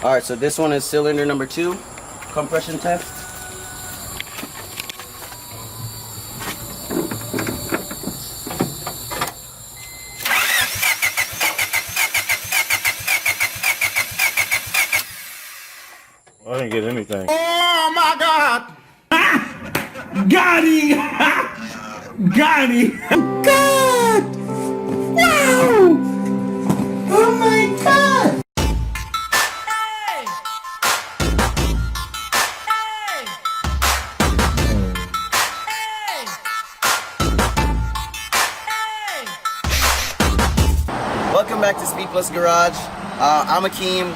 All right, so this one is cylinder number 2, compression test. I didn't get anything. Oh my God! Got him! Got him! God! Wow! Oh my God! Welcome back to Speed Plus Garage. I'm Akeem.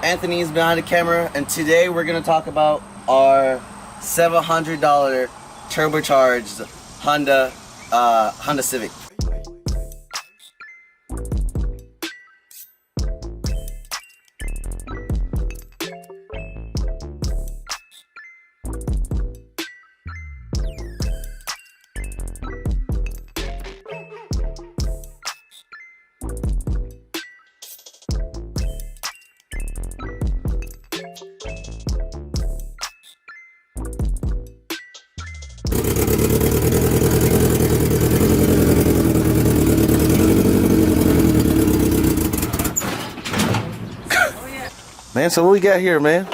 Anthony is behind the camera, and today we're going to talk about our $700 turbocharged Honda Civic. Man, so what we got here, man?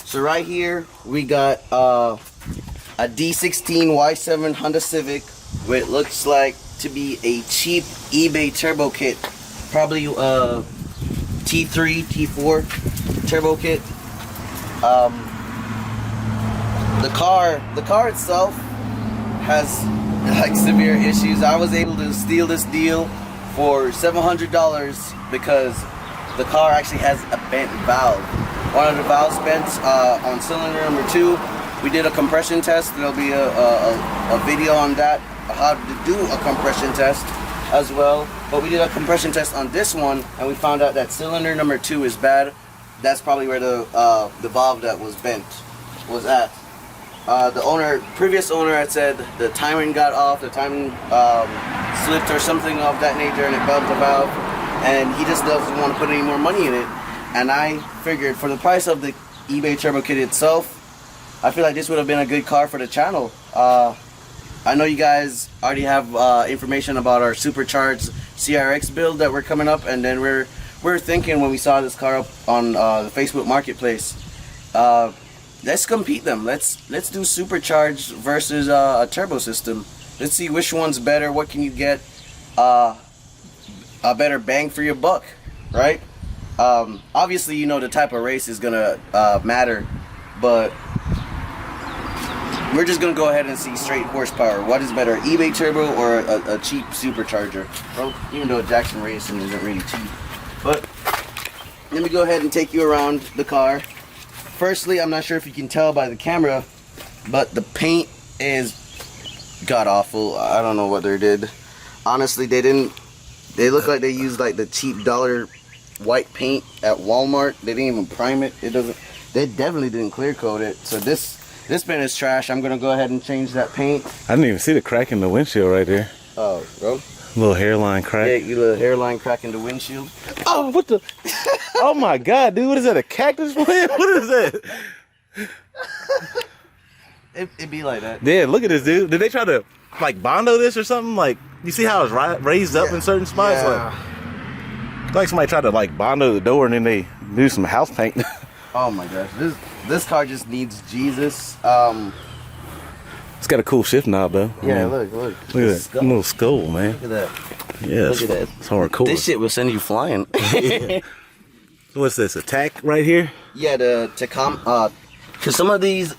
So right here we got a D16 Y7 Honda Civic, which looks like to be a cheap eBay turbo kit, probably T3, T4 turbo kit. The car itself has like severe issues. I was able to steal this deal for $700 because the car actually has a bent valve. One of the valves bent on cylinder number 2. We did a compression test. There'll be a video on that, how to do a compression test as well. But we did a compression test on this one, and we found out that cylinder number 2 is bad. That's probably where the valve that was bent was at. The previous owner had said the timing got off, the timing slipped or something of that nature, and it bent the valve. And he just doesn't want to put any more money in it. And I figured for the price of the eBay turbo kit itself, I feel like this would have been a good car for the channel. I know you guys already have information about our Supercharged CRX build that we're coming up, and then we're thinking when we saw this car up on the Facebook Marketplace, let's compete them. Let's do Supercharged versus a turbo system. Let's see which one's better. What can you get? A better bang for your buck, right? Obviously, you know the type of race is gonna matter, but we're just gonna go ahead and see straight horsepower. What is better, eBay turbo or a cheap supercharger? Well, even though Jackson Racing isn't really cheap. But let me go ahead and take you around the car. Firstly, I'm not sure if you can tell by the camera, but the paint is god awful. I don't know what they did. Honestly, they look like they used like the cheap dollar white paint at Walmart. They didn't even prime it. They definitely didn't clear coat it. So this paint is trash. I'm gonna go ahead and change that paint. I didn't even see the crack in the windshield right there. Oh, bro. Little hairline crack. Yeah, you little hairline crack in the windshield. Oh, what the? Oh my God, dude! What is that? A cactus plant? What is that? It be like that. Yeah, look at this, dude. Did they try to like Bondo this or something? Like, you see how it's raised up in certain spots? Yeah. Like somebody tried to like Bondo the door and then they do some house paint. Oh my gosh, this car just needs Jesus. It's got a cool shift knob though. Yeah, look look at that little skull, man. Look at that. Yeah, look at that. It's hardcore. This shit will send you flying. So what's this? Attack right here? Yeah, the Tacom. Cause some of these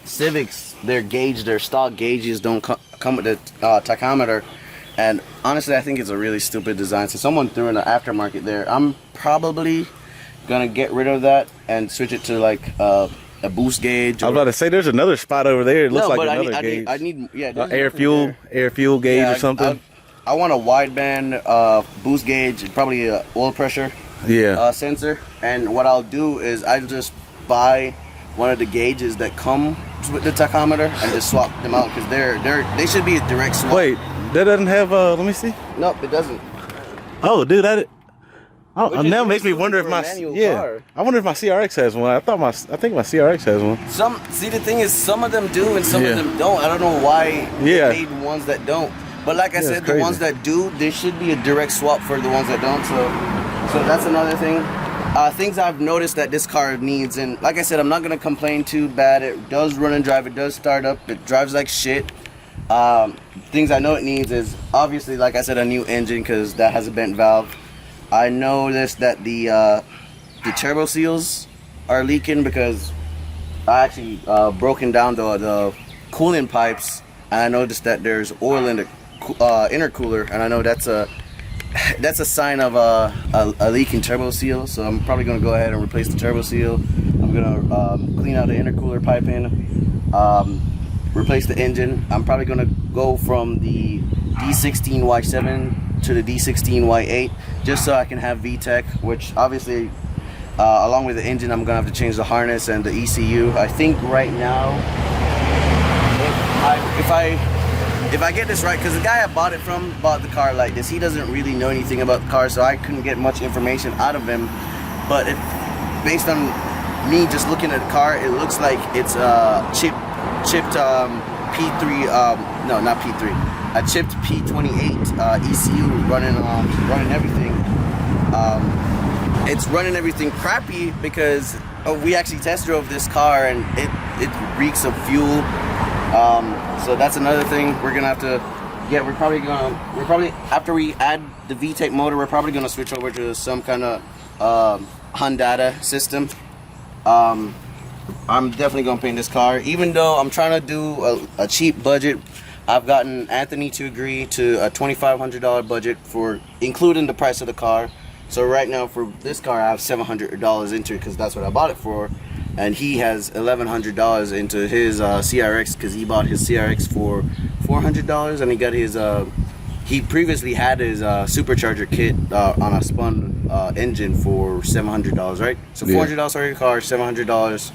Civics, their stock gauges don't come with the tachometer, and honestly, I think it's a really stupid design. So someone threw in an aftermarket there. I'm probably gonna get rid of that and switch it to like a boost gauge. I was about to say there's another spot over there. It looks like another gauge. I need air fuel gauge or something. I want a wideband boost gauge, probably a oil pressure sensor. And what I'll do is I'll just buy one of the gauges that come with the tachometer and just swap them out, because they should be a direct swap. Wait, that doesn't have let me see. Nope, it doesn't. Oh, dude, Now it makes me wonder if my car. I wonder if my CRX has one. I think my CRX has one. See, the thing is, some of them do and some of them don't. I don't know why they made ones that don't. But like I said, the ones that do, there should be a direct swap for the ones that don't. So that's another thing. Things I've noticed that this car needs, and like I said, I'm not gonna complain too bad. It does run and drive. It does start up. It drives like shit. Things I know it needs is obviously, like I said, a new engine because that has a bent valve. I noticed that the turbo seals are leaking because I actually broken down the cooling pipes, and I noticed that there's oil in the intercooler, and I know that's a sign of a leaking turbo seal. So I'm probably gonna go ahead and replace the turbo seal. I'm gonna clean out the intercooler piping, replace the engine. I'm probably gonna go from the D16Y7 to the D16Y8 just so I can have VTEC, which obviously along with the engine I'm gonna have to change the harness and the ECU. I think right now, if I get this right, because the guy I bought it from bought the car like this, he doesn't really know anything about the car, so I couldn't get much information out of him. But based on me just looking at the car, it looks like it's chipped P3, no, not P3, a chipped P28 ECU running everything. It's running everything crappy because we actually test drove this car and it reeks of fuel. So that's another thing we're gonna have to get. We're probably after we add the VTEC motor, we're probably gonna switch over to some kind of Hyundai system. I'm definitely gonna paint this car, even though I'm trying to do a cheap budget. I've gotten Anthony to agree to a $2,500 budget for including the price of the car. So right now for this car, I have $700 into it because that's what I bought it for, and he has $1,100 into his CRX because he bought his CRX for $400, and he got his he previously had his supercharger kit on a spun engine for $700, right? So $400 for your car, $700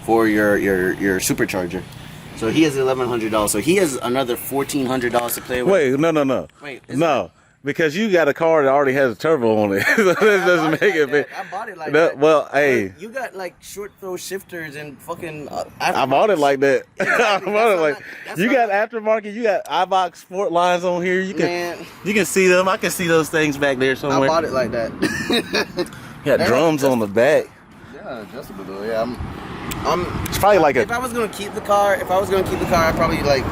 for your supercharger. So he has $1,100. So he has another $1,400 to play with. Wait, no. Wait, no. Because you got a car that already has a turbo on it. So that doesn't make it big. I bought it like that. Well, hey. You got like short throw shifters and fucking. I bought it like that. Exactly. I bought it like. You got aftermarket. You got iBox sport lines on here. You can see them. I can see those things back there somewhere. I bought it like that. You got drums on the back. Yeah, adjustable though. Yeah, It's probably like if I was gonna keep the car, I'd probably like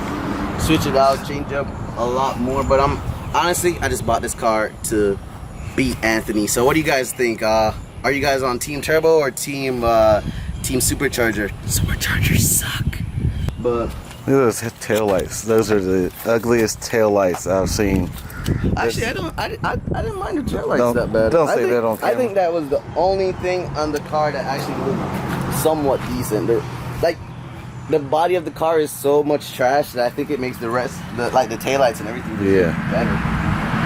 switch it out, change up a lot more. But honestly, I just bought this car to beat Anthony. So what do you guys think? Are you guys on Team Turbo or Team Supercharger? Superchargers suck. But look at those taillights. Those are the ugliest taillights I've seen. Actually, I didn't mind the taillights that bad. Don't say that on camera. I think that was the only thing on the car that actually looked somewhat decent. Like, the body of the car is so much trash that I think it makes the rest, like the taillights and everything, better.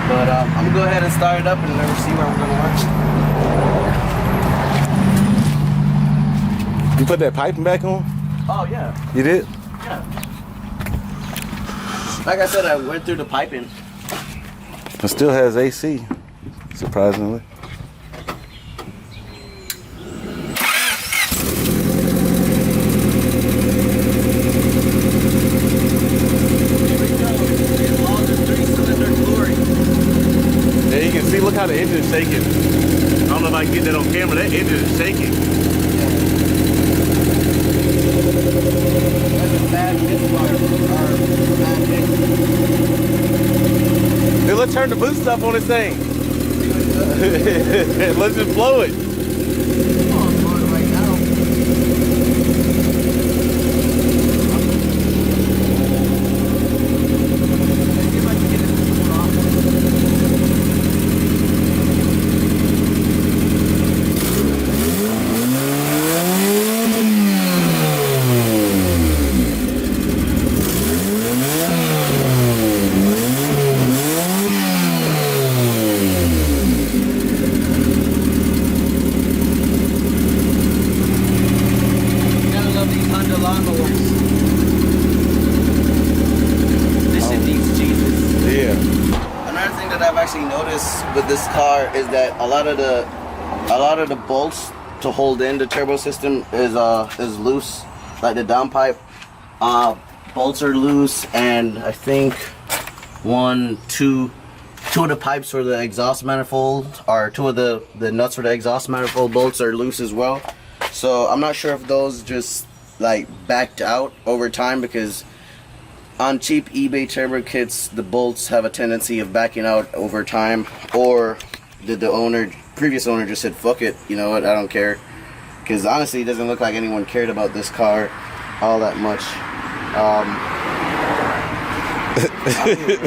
But I'm gonna go ahead and start it up and then see where we're gonna work. You put that piping back on? Oh yeah. You did? Yeah. Like I said, I went through the piping. It still has AC, surprisingly. Look how the engine is shaking. I don't know if I can get that on camera. That engine is shaking. Hey, let's turn the boost up on this thing. Let's just blow it. with this car is that a lot of the bolts to hold in the turbo system is loose, like the downpipe bolts are loose, and I think two of the pipes for the exhaust manifold, or two of the nuts for the exhaust manifold bolts are loose as well. So I'm not sure if those just like backed out over time, because on cheap eBay turbo kits the bolts have a tendency of backing out over time, or did the previous owner just said fuck it, you know what, I don't care. Because honestly it doesn't look like anyone cared about this car all that much.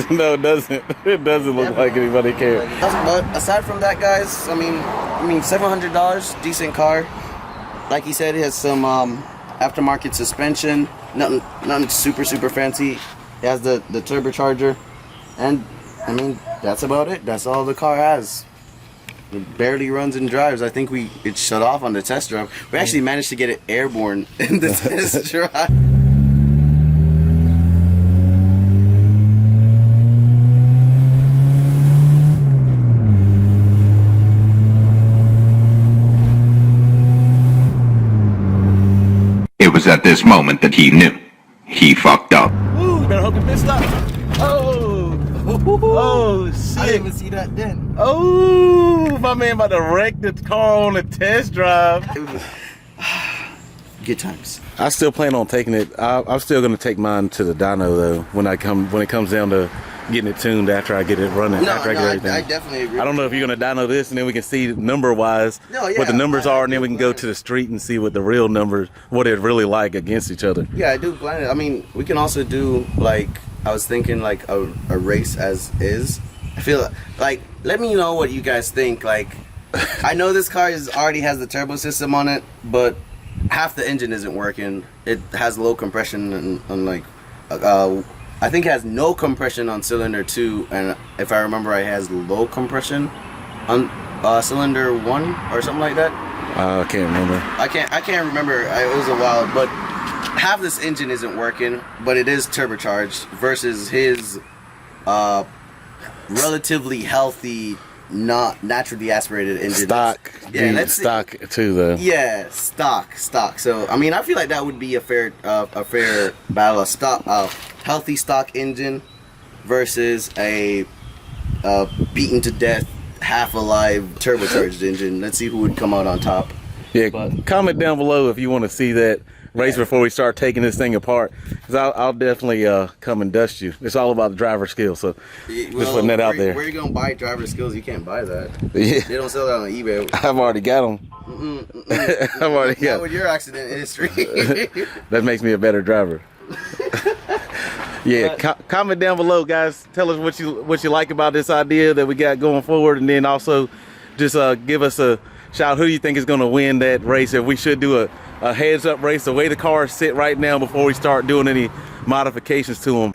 No, it doesn't. It doesn't look like anybody cared. But aside from that, guys, I mean $700, decent car. Like he said, it has some aftermarket suspension. Nothing super fancy. It has the turbocharger, and I mean that's about it. That's all the car has. It barely runs and drives. I think it shut off on the test drive. We actually managed to get it airborne in the test drive. It was at this moment that he knew he fucked up. Ooh, better hope it missed up. Oh, shit. I didn't even see that then. Oh, my man about to wreck the car on the test drive. Good times. I still plan on taking it. I'm still gonna take mine to the dyno though when it comes down to getting it tuned after I get it running. After I get everything. I definitely agree. I don't know if you're gonna dyno this and then we can see number wise what the numbers are, and then we can go to the street and see what the real numbers, what it really like against each other. Yeah, I do plan it. I mean, we can also do like, I was thinking like a race as is. I feel like, let me know what you guys think. Like, I know this car already has the turbo system on it, but half the engine isn't working. It has low compression and like I think it has no compression on cylinder 2, and if I remember right, it has low compression on cylinder 1 or something like that. I can't remember. I can't remember. It was a while, but half this engine isn't working, but it is turbocharged versus his relatively healthy, not naturally aspirated engine. Stock. Yeah, let's stock too though. Yeah, stock. So I mean, I feel like that would be a fair battle. Healthy stock engine versus a beaten to death, half alive turbocharged engine. Let's see who would come out on top. Yeah, comment down below if you want to see that race before we start taking this thing apart, because I'll definitely come and dust you. It's all about the driver skill, so just putting that out there. Where are you gonna buy driver skills? You can't buy that. Yeah. They don't sell that on eBay. I've already got them. I've already got. Not with your accident history. That makes me a better driver. Yeah, comment down below, guys. Tell us what you like about this idea that we got going forward, and then also just give us a shout. Who do you think is going to win that race? If we should do a heads-up race, the way the cars sit right now before we start doing any modifications to them.